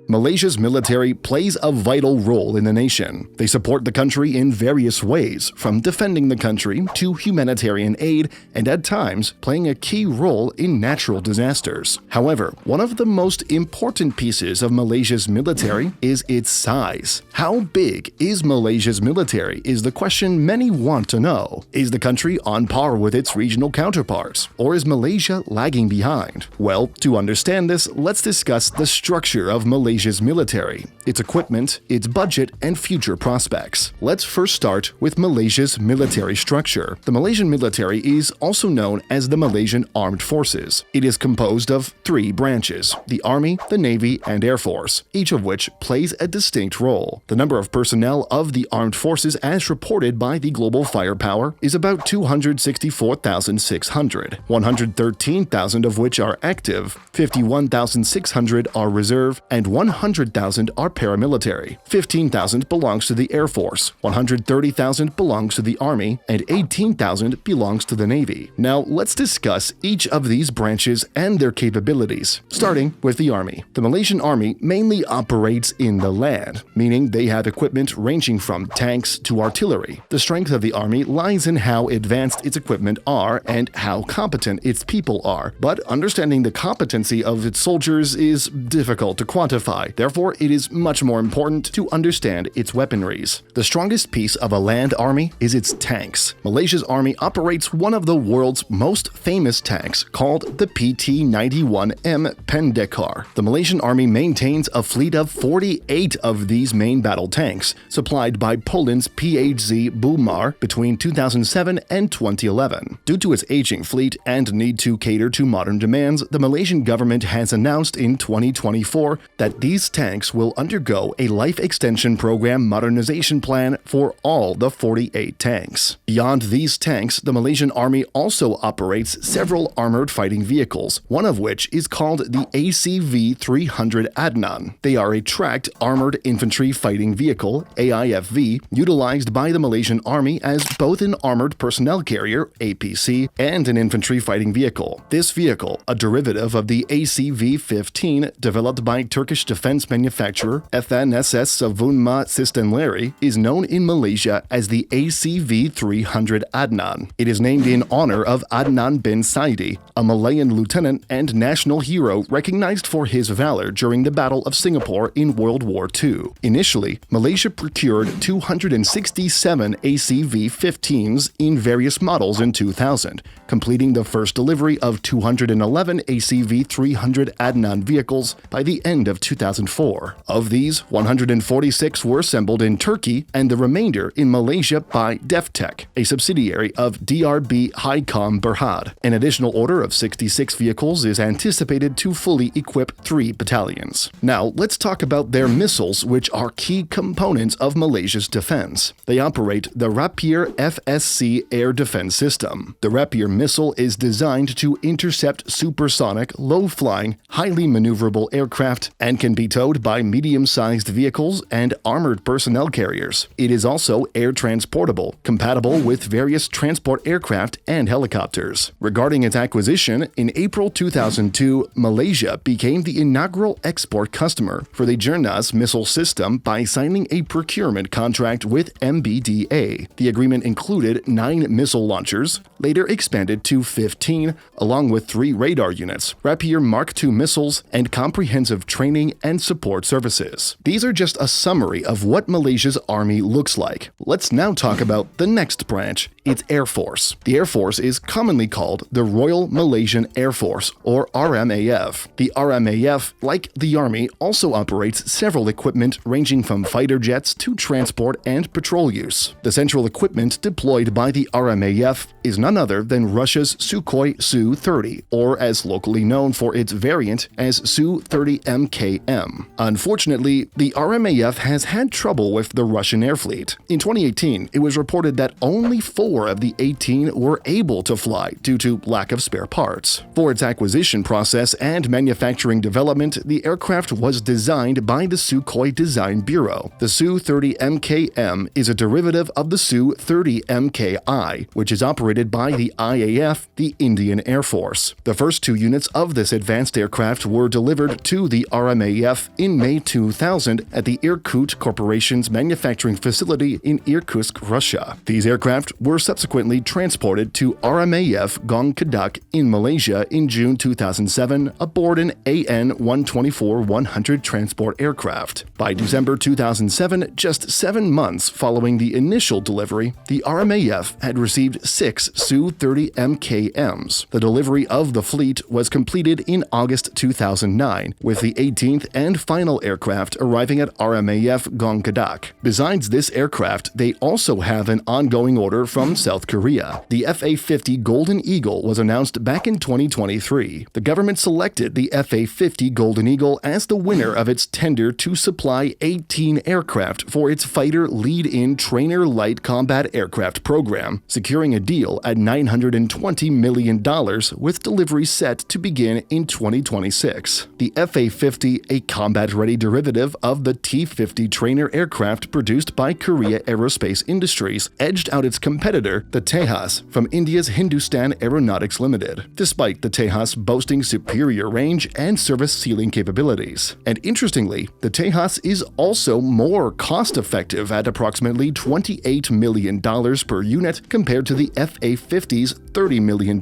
Malaysia's military plays a vital role in the nation. They support the country in various ways, from defending the country to humanitarian aid and at times playing a key role in natural disasters. However, one of the most important pieces of Malaysia's military is its size. How big is Malaysia's military is the question many want to know. Is the country on par with its regional counterparts, or is Malaysia lagging behind? Well, to understand this, let's discuss the structure of Malaysia's military, its equipment, its budget, and future prospects. Let's first start with Malaysia's military structure. The Malaysian military is also known as the Malaysian Armed Forces. It is composed of three branches: the Army, the Navy, and Air Force, each of which plays a distinct role. The number of personnel of the Armed Forces as reported by the Global Firepower is about 264,600, 113,000 of which are active, 51,600 are reserve, and 100,000 are paramilitary. 15,000 belongs to the Air Force, 130,000 belongs to the Army, and 18,000 belongs to the Navy. Now, let's discuss each of these branches and their capabilities, starting with the Army. The Malaysian Army mainly operates in the land, meaning they have equipment ranging from tanks to artillery. The strength of the Army lies in how advanced its equipment are and how competent its people are, but understanding the competency of its soldiers is difficult to quantify. Therefore, it is much more important to understand its weaponries. The strongest piece of a land army is its tanks. Malaysia's army operates one of the world's most famous tanks called the PT-91M Pendekar. The Malaysian army maintains a fleet of 48 of these main battle tanks, supplied by Poland's PHZ Bumar between 2007 and 2011. Due to its aging fleet and need to cater to modern demands, the Malaysian government has announced in 2024 that these tanks will undergo a life extension program modernization plan for all the 48 tanks. Beyond these tanks, the Malaysian Army also operates several armored fighting vehicles, one of which is called the ACV-300 Adnan. They are a tracked armored infantry fighting vehicle, AIFV, utilized by the Malaysian Army as both an armored personnel carrier, APC, and an infantry fighting vehicle. This vehicle, a derivative of the ACV-15 developed by Turkish defense manufacturer FNSS Savunma Sistemleri, is known in Malaysia as the ACV-300 Adnan. It is named in honor of Adnan bin Saidi, a Malayan lieutenant and national hero recognized for his valor during the Battle of Singapore in World War II. Initially, Malaysia procured 267 ACV-15s in various models in 2000, completing the first delivery of 211 ACV-300 Adnan vehicles by the end of 2004. Of these, 146 were assembled in Turkey and the remainder in Malaysia by Deftech, a subsidiary of DRB Highcom Berhad. An additional order of 66 vehicles is anticipated to fully equip 3 battalions. Now, let's talk about their missiles, which are key components of Malaysia's defense. They operate the Rapier FSC air defense system. The Rapier missile is designed to intercept supersonic, low-flying, highly maneuverable aircraft and can be towed by medium-sized vehicles and armored personnel carriers. It is also air transportable, compatible with various transport aircraft and helicopters. Regarding its acquisition, in April 2002, Malaysia became the inaugural export customer for the Jernas missile system by signing a procurement contract with MBDA. The agreement included 9 missile launchers, later expanded to 15, along with 3 radar units, Rapier Mark II missiles, and comprehensive training and support services. These are just a summary of what Malaysia's army looks like. Let's now talk about the next branch, its Air Force. The Air Force is commonly called the Royal Malaysian Air Force, or RMAF. The RMAF, like the Army, also operates several equipment ranging from fighter jets to transport and patrol use. The central equipment deployed by the RMAF is none other than Russia's Sukhoi Su-30, or as locally known for its variant as Su-30MKM. Unfortunately, the RMAF has had trouble with the Russian air fleet. In 2018, it was reported that only 4 of the 18 were able to fly due to lack of spare parts. For its acquisition process and manufacturing development, the aircraft was designed by the Sukhoi Design Bureau. The Su-30MKM is a derivative of the Su-30MKI, which is operated by the IAF, the Indian Air Force. The first 2 units of this advanced aircraft were delivered to the RMAF in May 2000 at the Irkut Corporation's manufacturing facility in Irkutsk, Russia. These aircraft were subsequently transported to RMAF Gongkadak in Malaysia in June 2007 aboard an AN-124-100 transport aircraft. By December 2007, just 7 months following the initial delivery, the RMAF had received 6 Su-30 MKMs. The delivery of the fleet was completed in August 2009, with the 18th and final aircraft arriving at RMAF Gongkadak. Besides this aircraft, they also have an ongoing order from South Korea. The FA-50 Golden Eagle was announced back in 2023. The government selected the FA-50 Golden Eagle as the winner of its tender to supply 18 aircraft for its Fighter Lead-In Trainer Light Combat Aircraft program, securing a deal at $920 million with delivery set to begin in 2026. The FA-50, a combat-ready derivative of the T-50 trainer aircraft produced by Korea Aerospace Industries, edged out its competitor, the Tejas, from India's Hindustan Aeronautics Limited, despite the Tejas boasting superior range and service ceiling capabilities. And interestingly, the Tejas is also more cost-effective at approximately $28 million per unit compared to the FA-50's $30 million.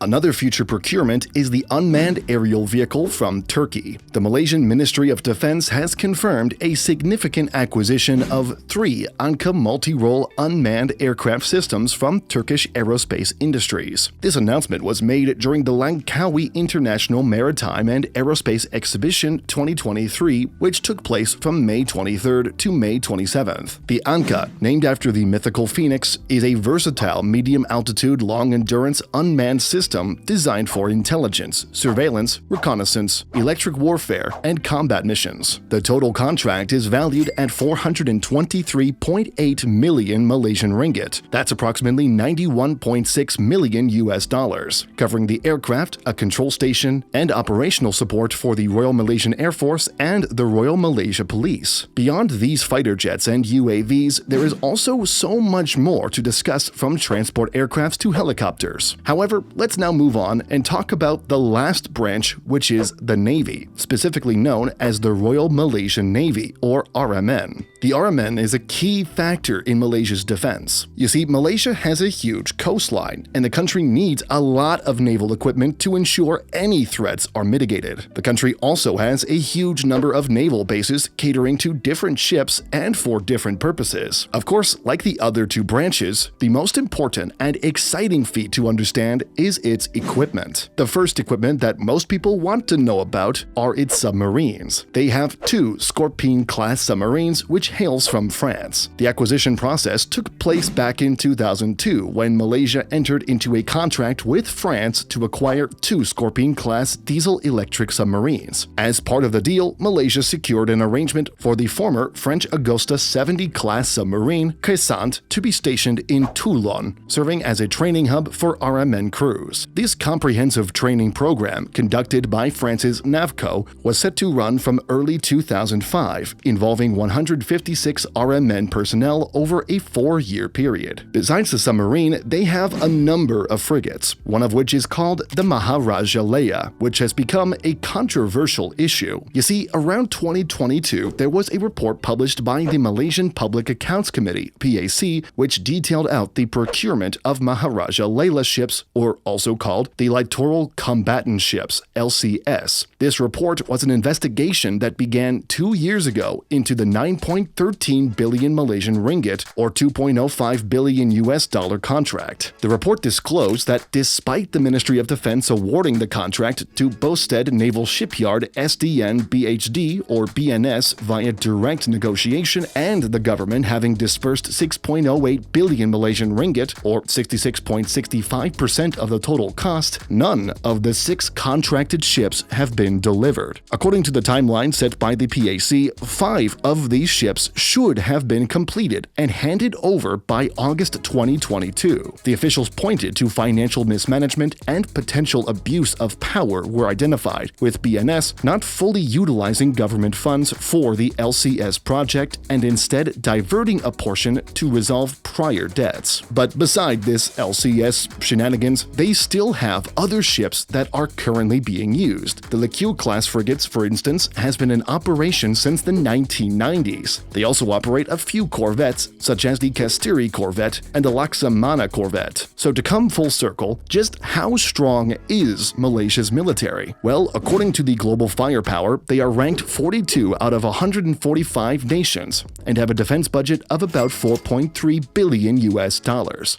Another future procurement is the unmanned aerial vehicle from Turkey. The Malaysian Ministry of Defense has confirmed a significant acquisition of 3 Anka multi-role unmanned aircraft systems from Turkish Aerospace Industries. This announcement was made during the Langkawi International Maritime and Aerospace Exhibition 2023, which took place from May 23rd to May 27th. The Anka, named after the mythical phoenix, is a versatile medium-altitude, long-endurance unmanned system designed for intelligence, surveillance, reconnaissance, electric warfare, and combat missions. The total contract is valued at 423.8 million Malaysian ringgit. That's approximately 91.6 million US dollars, covering the aircraft, a control station, and operational support for the Royal Malaysian Air Force and the Royal Malaysia Police. Beyond these fighter jets and UAVs, there is also so much more to discuss, from transport aircrafts to helicopters. However, let's now move on and talk about the last branch, which is the Navy, specifically known as the Royal Malaysian Navy, or RMN. The RMN is a key factor in Malaysia's defense. You see, Malaysia has a huge coastline, and the country needs a lot of naval equipment to ensure any threats are mitigated. The country also has a huge number of naval bases catering to different ships and for different purposes. Of course, like the other 2 branches, the most important and exciting feat to understand is its equipment. The first equipment that most people want to know about are its submarines. They have 2 Scorpene-class submarines, which hails from France. The acquisition process took place back in 2002 when Malaysia entered into a contract with France to acquire 2 Scorpene-class diesel-electric submarines. As part of the deal, Malaysia secured an arrangement for the former French Agosta 70-class submarine, Caissant, to be stationed in Toulon, serving as a training hub for RMN crews. This comprehensive training program, conducted by France's NAVCO, was set to run from early 2005, involving 156 RMN personnel over a 4-year period. Besides the submarine, they have a number of frigates, one of which is called the Maharaja Leia, which has become a controversial issue. You see, around 2022, there was a report published by the Malaysian Public Accounts Committee, PAC, which detailed out the procurement of Maharaja Leila ships, or also called the Littoral Combatant Ships, LCS. This report was an investigation that began 2 years ago into the 9.13 billion Malaysian ringgit, or 2.05 billion US dollar contract. The report disclosed that despite the Ministry of Defense awarding the contract to Bosted Naval Shipyard SDN BHD or BNS via direct negotiation, and the government having disbursed 6.08 billion Malaysian ringgit, or 66.65% of the total cost, none of the 6 contracted ships have been delivered. According to the timeline set by the PAC, 5 of these ships should have been completed and handed over by August 2022. The officials pointed to financial mismanagement and potential abuse of power were identified, with BNS not fully utilizing government funds for the LCS project and instead diverting a portion to resolve prior debts. But beside this this LCS shenanigans, they still have other ships that are currently being used. The Lequeux-class frigates, for instance, has been in operation since the 1990s. They also operate a few corvettes, such as the Castiri corvette and the Laksamana corvette. So to come full circle, just how strong is Malaysia's military? Well, according to the Global Firepower, they are ranked 42 out of 145 nations and have a defense budget of about $4.3 billion US.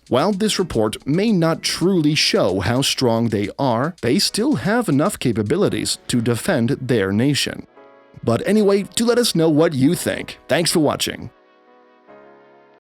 While this report may not truly show how strong they are, they still have enough capabilities to defend their nation. But anyway, do let us know what you think. Thanks for watching.